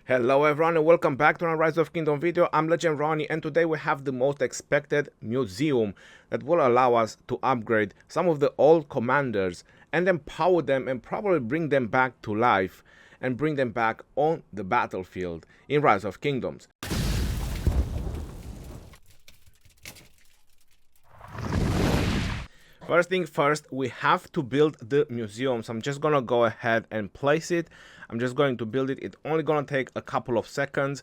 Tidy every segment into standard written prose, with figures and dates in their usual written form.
Hello everyone and welcome back to another Rise of Kingdom video. I'm Legend Ronnie and today we have the most expected museum that will allow us to upgrade some of the old commanders and empower them and probably bring them back to life and bring them back on the battlefield in Rise of Kingdoms. First thing first, we have to build the museum. So I'm just gonna go ahead and place it. I'm just going to build it. It's only gonna take a couple of seconds.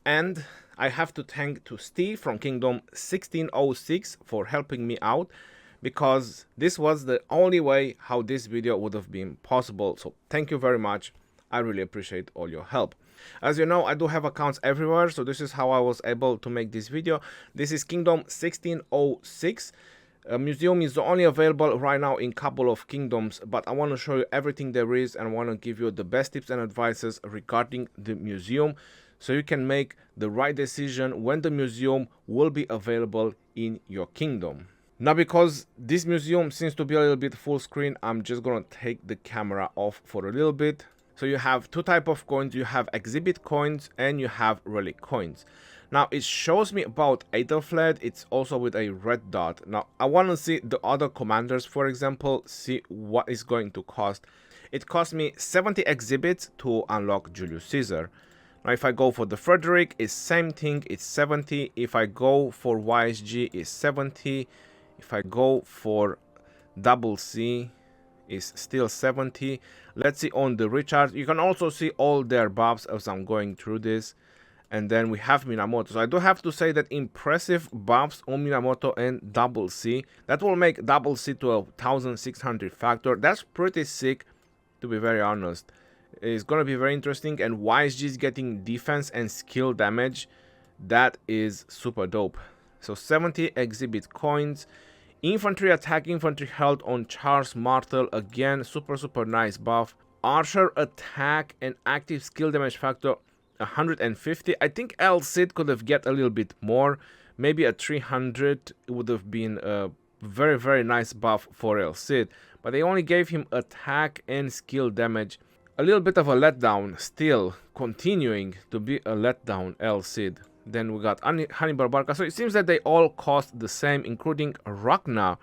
And I have to thank to Steve from Kingdom 1606 for helping me out, because this was the only way how this video would have been possible. So thank you very much. I really appreciate all your help. As you know, I do have accounts everywhere, so this is how I was able to make this video. This is Kingdom 1606. A museum is only available right now in couple of kingdoms, but I want to show you everything there is and I want to give you the best tips and advices regarding the museum so you can make the right decision when the museum will be available in your kingdom. Now, because this museum seems to be a little bit full screen, I'm just going to take the camera off for a little bit. So you have two types of coins. You have exhibit coins and you have relic coins. Now it shows me about Aethelflaed. It's also with a red dot. Now I want to see the other commanders, for example, see what is going to cost. It cost me 70 exhibits to unlock Julius Caesar. Now if I go for the Frederick, it's same thing, it's 70. If I go for YSG, it's 70. If I go for double C, is still 70. Let's see on the Richard. You can also see all their buffs as I'm going through this. And then we have Minamoto. So I do have to say that impressive buffs on Minamoto and double C. That will make double C to a 1600 factor. That's pretty sick, to be very honest. It's going to be very interesting. And YSG is getting defense and skill damage. That is super dope. So 70 exhibit coins. Infantry attack, infantry health on Charles Martel. Again, super nice buff. Archer attack and active skill damage factor 150. I think El Cid could have get a little bit more. Maybe a 300 would have been a very nice buff for El Cid. But they only gave him attack and skill damage. A little bit of a letdown. Still continuing to be a letdown, El Cid. Then we got Hannibal Barca. So it seems that they all cost the same, including Ragnar.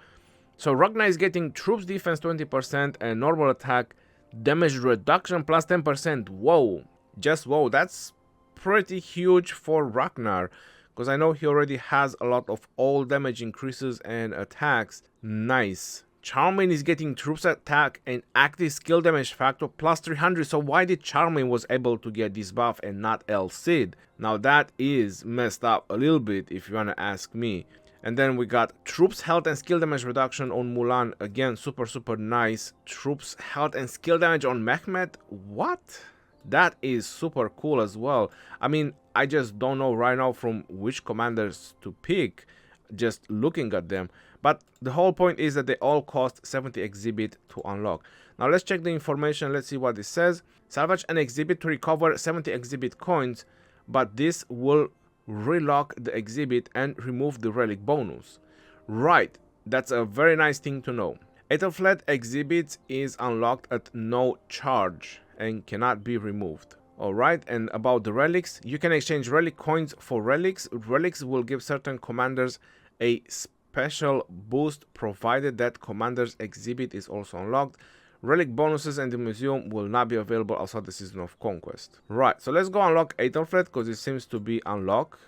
So Ragnar is getting troops defense 20% and normal attack damage reduction plus 10%. Whoa. Just whoa. That's pretty huge for Ragnar. Because I know he already has a lot of all damage increases and attacks. Nice. Charmaine is getting troops attack and active skill damage factor plus 300. So why did Charmaine was able to get this buff and not El Cid? Now that is messed up a little bit if you wanna ask me. And then we got troops health and skill damage reduction on Mulan. Again, super nice. Troops health and skill damage on Mehmet. What? That is super cool as well. I mean, I just don't know right now from which commanders to pick just looking at them. But the whole point is that they all cost 70 exhibit to unlock. Now let's check the information. Let's see what it says. Salvage an exhibit to recover 70 exhibit coins, but this will relock the exhibit and remove the relic bonus. Right, that's a very nice thing to know. Aethelflaed exhibit is unlocked at no charge and cannot be removed. Alright, and about the relics, you can exchange relic coins for relics. Relics will give certain commanders a special boost provided that commander's exhibit is also unlocked. Relic bonuses in the museum will not be available outside the Season of Conquest. Right, so let's go unlock Aethelflaed because it seems to be unlocked.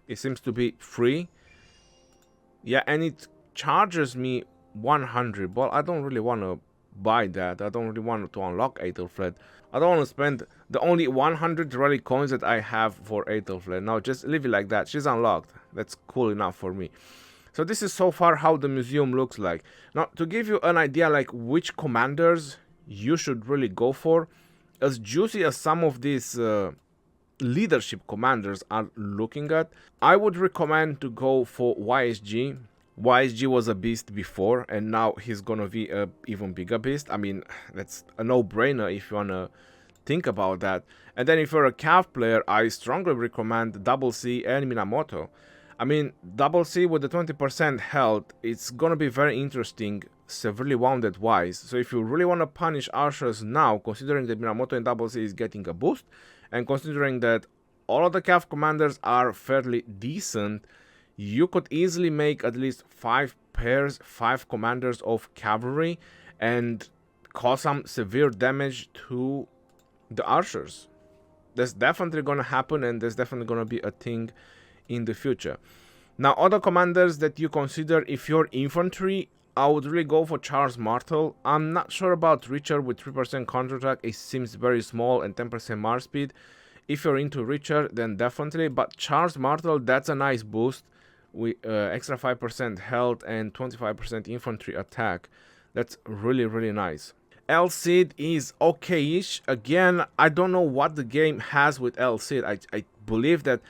It seems to be free. Yeah, and it charges me 100, but I don't really want to buy that. I don't really want to unlock Aethelflaed. I don't want to spend the only 100 relic coins that I have for Aethelflaed. Now just leave it like that. She's unlocked. That's cool enough for me. So this is so far how the museum looks like. Now to give you an idea like which commanders you should really go for, as juicy as some of these leadership commanders are looking at, I would recommend to go for YSG. YSG was a beast before and now he's gonna be a even bigger beast. I mean, that's a no-brainer if you wanna think about that. And then if you're a Cav player, I strongly recommend Double C and Minamoto. I mean, Double C with the 20% health, it's gonna be very interesting, severely wounded wise. So if you really wanna punish archers now, considering that Minamoto and Double C is getting a boost, And considering that all of the cav commanders are fairly decent, you could easily make at least 5 pairs, 5 commanders of cavalry, and cause some severe damage to the archers. That's definitely gonna happen, and there's definitely gonna be a thing in the future. Now, other commanders that you consider if you're infantry, I would really go for Charles Martel. I'm not sure about Richard with 3% counterattack. It seems very small, and 10% march speed. If you're into Richard, then definitely. But Charles Martel, that's a nice boost with extra 5% health and 25% infantry attack. That's really, really nice. El Cid is okay-ish. Again, I don't know what the game has with El Cid. I believe that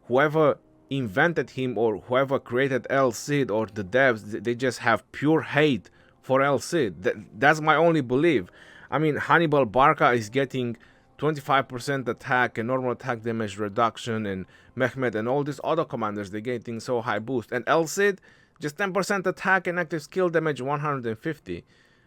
whoever invented him or whoever created El Cid or the devs, they just have pure hate for El Cid. That's my only belief. I mean, Hannibal Barca is getting 25% attack and normal attack damage reduction, and Mehmed and all these other commanders, they're getting so high boost. And El Cid, just 10% attack and active skill damage 150.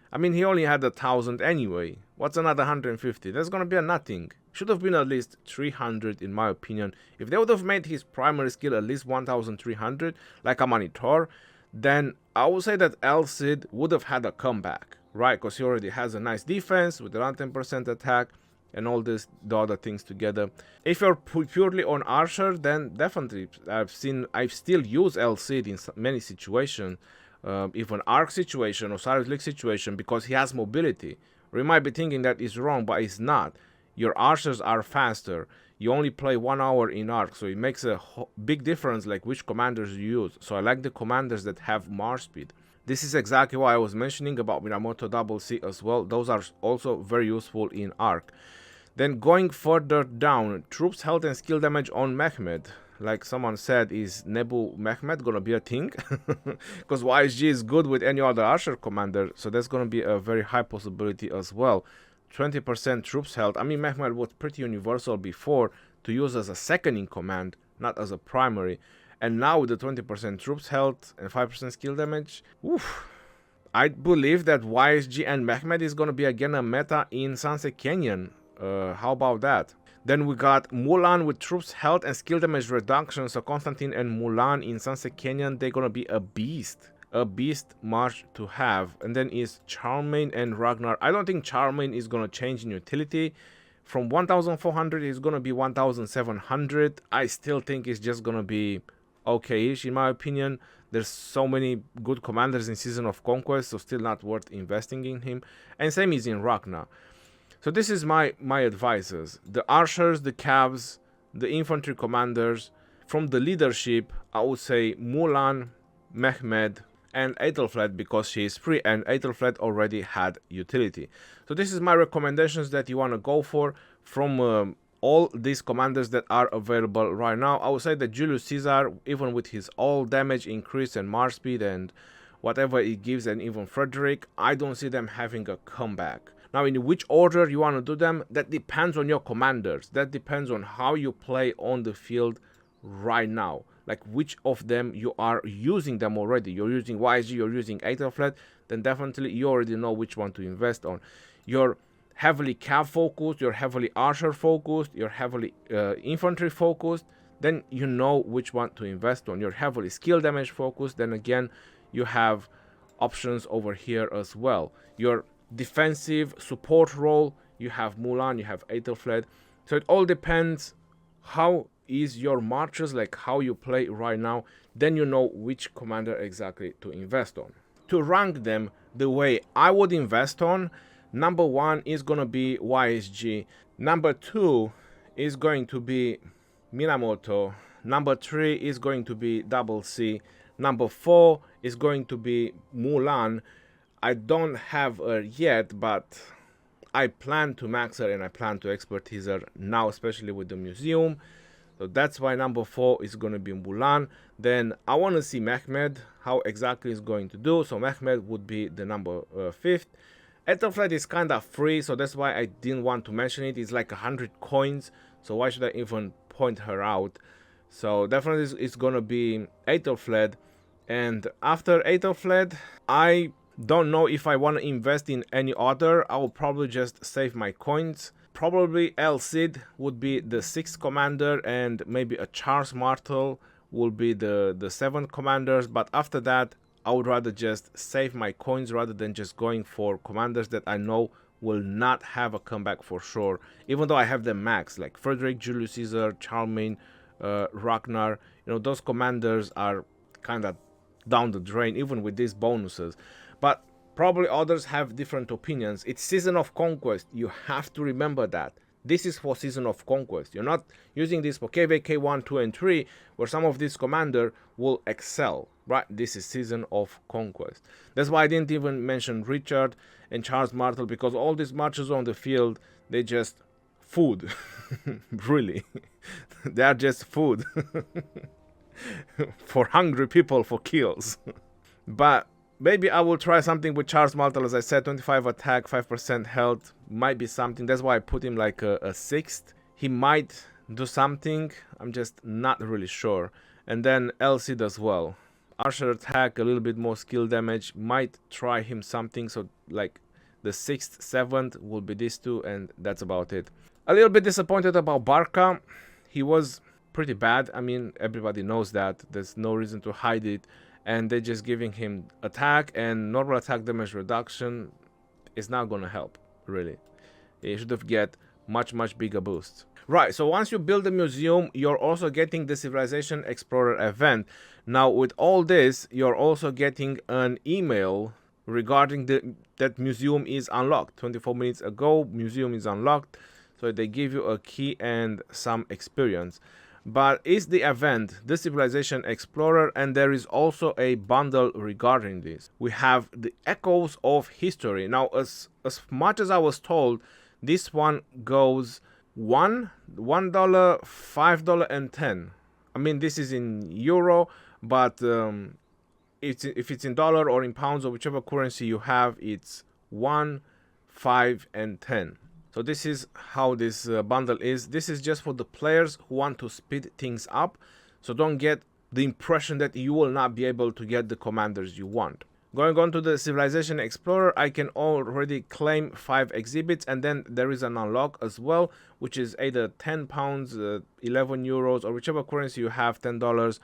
I mean, he only had 1,000 anyway. What's another 150? That's gonna be a nothing. Should have been at least 300 in my opinion. If they would have made his primary skill at least 1,300, like a Manitor, then I would say that El Cid would have had a comeback, right? Because he already has a nice defense with around 10% attack and all the other things together. If you're purely on Archer, then definitely I've still use El Cid in many situations. Even Arc situation or Cyrus League situation, because he has mobility. We might be thinking that is wrong, but it's not. Your archers are faster. You only play 1 hour in Arc, so it makes a big difference like which commanders you use. So I like the commanders that have march speed. This is exactly why I was mentioning about Minamoto Double C as well. Those are also very useful in Arc. Then going further down, troops health and skill damage on Mehmed. Like someone said, is Nebu Mehmed gonna be a thing? Because YSG is good with any other Archer commander, so that's gonna be a very high possibility as well. 20% troops health. I mean, Mehmed was pretty universal before to use as a second in command, not as a primary. And now with the 20% troops health and 5% skill damage, oof. I believe that YSG and Mehmed is gonna be again a meta in Sunset Canyon. How about that? Then we got Mulan with troops health and skill damage reduction. So Constantine and Mulan in Sunset Canyon, they're gonna be a beast march to have. And then is Charmaine and Ragnar. I don't think Charmaine is gonna change in utility. From 1,400 it's gonna be 1,700. I still think it's just gonna be okay-ish in my opinion. There's so many good commanders in Season of Conquest, so still not worth investing in him. And same is in Ragnar. So this is my advices. The archers, the cavs, the infantry commanders. From the leadership, I would say Mulan, Mehmed, and Aethelflaed, because she is free and Aethelflaed already had utility. So this is my recommendations that you want to go for from all these commanders that are available right now. I would say that Julius Caesar, even with his all damage increase and march speed and whatever it gives, and even Frederick, I don't see them having a comeback. Now, in which order you want to do them, that depends on your commanders. That depends on how you play on the field right now. Like which of them you are using them already. You're using YSG, you're using Aethelflaed, then definitely you already know which one to invest on. You're heavily cav focused, you're heavily archer focused, you're heavily infantry focused, then you know which one to invest on. You're heavily skill damage focused, then again, you have options over here as well. You're defensive support role, you have Mulan, you have Aethelflaed. So it all depends how is your marches, like how you play right now, then you know which commander exactly to invest on. To rank them the way I would invest on, number 1 is gonna be YSG, number 2 is going to be Minamoto, number 3 is going to be Double C, number 4 is going to be Mulan. I don't have her yet, but I plan to max her and I plan to expertise her now, especially with the museum. So that's why number 4 is going to be Mulan. Then I want to see Mehmed, how exactly is going to do. So Mehmed would be the number 5th. Aethelflaed is kind of free, so that's why I didn't want to mention it. It's like 100 coins, so why should I even point her out? So definitely it's going to be Aethelflaed. And after Aethelflaed, I don't know if I want to invest in any other. I will probably just save my coins, probably El Cid would be the 6th commander, and maybe a Charles Martel will be the 7th commanders. But after that, I would rather just save my coins rather than just going for commanders that I know will not have a comeback for sure, even though I have them max, like Frederick, Julius Caesar, Charlemagne, Ragnar. You know, those commanders are kind of down the drain even with these bonuses. But probably others have different opinions. It's Season of Conquest. You have to remember that. This is for Season of Conquest. You're not using this for KVK 1, 2, and 3, where some of these commander will excel, right? This is Season of Conquest. That's why I didn't even mention Richard and Charles Martel, because all these marches on the field, they just food. Really. They are just food. For hungry people for kills. But maybe I will try something with Charles Martel. As I said, 25 attack, 5% health might be something. That's why I put him like a 6th. He might do something. I'm just not really sure. And then El Cid as well. Archer attack, a little bit more skill damage. Might try him something. So like the 6th, 7th will be these two, and that's about it. A little bit disappointed about Barca. He was pretty bad. I mean, everybody knows that. There's no reason to hide it. And they're just giving him attack and normal attack damage reduction. Is not gonna help, really. He should have get much bigger boosts. Right, so once you build the museum, you're also getting the Civilization Explorer event. Now with all this, you're also getting an email regarding that museum is unlocked. 24 minutes ago, museum is unlocked. So they give you a key and some experience. But it's the event, the Civilization Explorer, and there is also a bundle regarding this. We have the Echoes of History. Now, as much as I was told, this one goes $1, $5, and 10. I mean, this is in euro, but if it's in dollar or in pounds or whichever currency you have, it's 1, 5, and 10. So this is how this bundle is. This is just for the players who want to speed things up. So don't get the impression that you will not be able to get the commanders you want. Going on to the Civilization Explorer, I can already claim 5 exhibits, and then there is an unlock as well, which is either 10 pounds, 11 euros, or whichever currency you have, $10.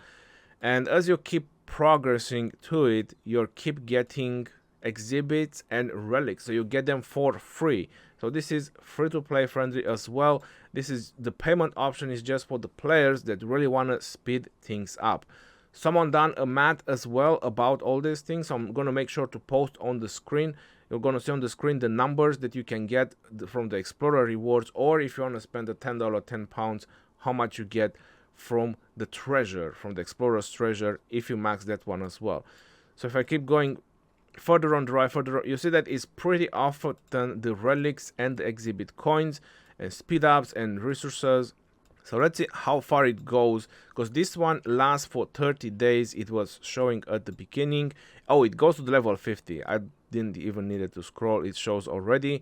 And as you keep progressing to it, you keep getting exhibits and relics, so you get them for free. So this is free to play friendly as well. This is the payment option is just for the players that really want to speed things up. Someone done a math as well about all these things, so I'm going to make sure to post on the screen. You're going to see on the screen the numbers that you can get from the Explorer rewards, or if you want to spend the $10, 10 pounds, how much you get from the treasure, from the Explorer's treasure, if you max that one as well. So if I keep going further on the right, you see that it's pretty often the relics and the exhibit coins and speed ups and resources. So let's see how far it goes, because this one lasts for 30 days. It was showing at the beginning. Oh, it goes to the level 50. I didn't even need it to scroll. It shows already.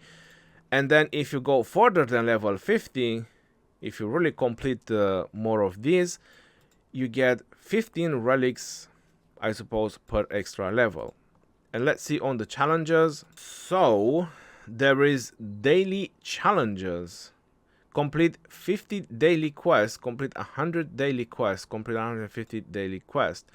And then if you go further than level 50, if you really complete more of these, you get 15 relics, I suppose, per extra level. And let's see on the challenges. So there is daily challenges. Complete 50 daily quests, complete 100 daily quests, complete 150 daily quests.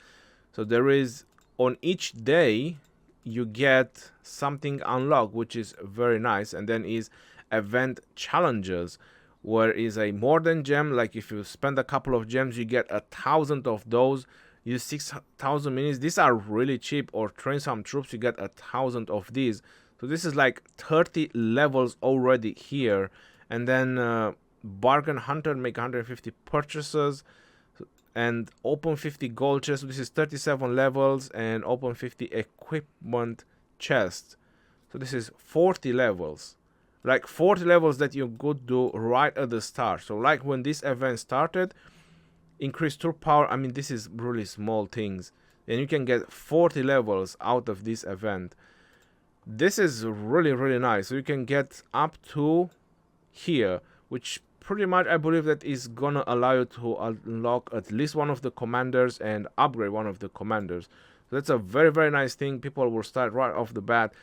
So there is, on each day, you get something unlocked, which is very nice. And then is event challenges, where is a more than gem. Like if you spend a couple of gems, you get 1,000 of those. Use 6,000 minis. These are really cheap. Or train some troops, you get 1,000 of these. So this is like 30 levels already here. And then bargain hunter, make 150 purchases and open 50 gold chests. This is 37 levels, and open 50 equipment chests. So this is 40 levels, like 40 levels that you could do right at the start. So like when this event started, increase troop power. I mean, this is really small things, and you can get 40 levels out of this event. This is really nice. So you can get up to here, which pretty much I believe that is gonna allow you to unlock at least one of the commanders and upgrade one of the commanders. So that's a very nice thing. People will start right off the bat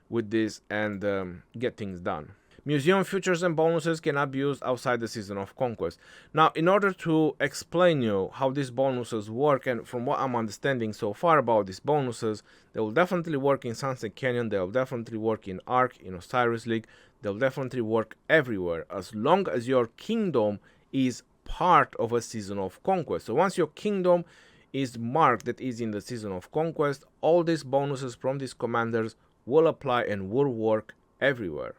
with this and get things done. Museum features and bonuses cannot be used outside the Season of Conquest. Now, in order to explain you how these bonuses work, and from what I'm understanding so far about these bonuses, they will definitely work in Sunset Canyon, they will definitely work in Ark, in Osiris League, they'll definitely work everywhere, as long as your kingdom is part of a Season of Conquest. So once your kingdom is marked that is in the Season of Conquest, all these bonuses from these commanders will apply and will work everywhere.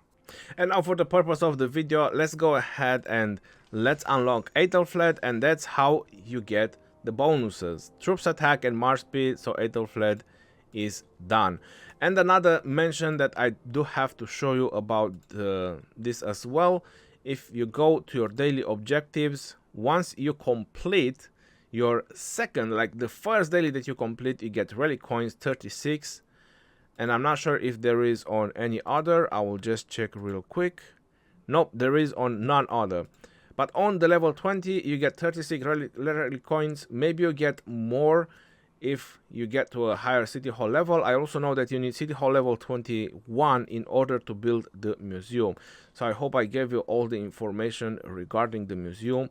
And now for the purpose of the video, let's go ahead and let's unlock Aethelflaed, and that's how you get the bonuses. Troops attack and march speed, so Aethelflaed is done. And another mention that I do have to show you about this as well. If you go to your daily objectives, once you complete your second, like the first daily that you complete, you get rally coins 36. And I'm not sure if there is on any other. I will just check real quick. Nope, there is on none other. But on the level 20, you get 36 rally coins. Maybe you get more if you get to a higher City Hall level. I also know that you need City Hall level 21 in order to build the museum. So I hope I gave you all the information regarding the museum.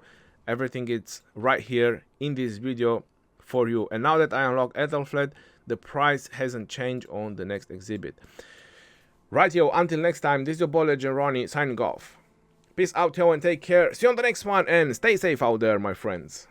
Everything is right here in this video for you. And now that I unlock Aethelflaed, the price hasn't changed on the next exhibit. Right, yo, until next time, this is your boy Legend Ronnie signing off. Peace out, yo, and take care. See you on the next one, and stay safe out there, my friends.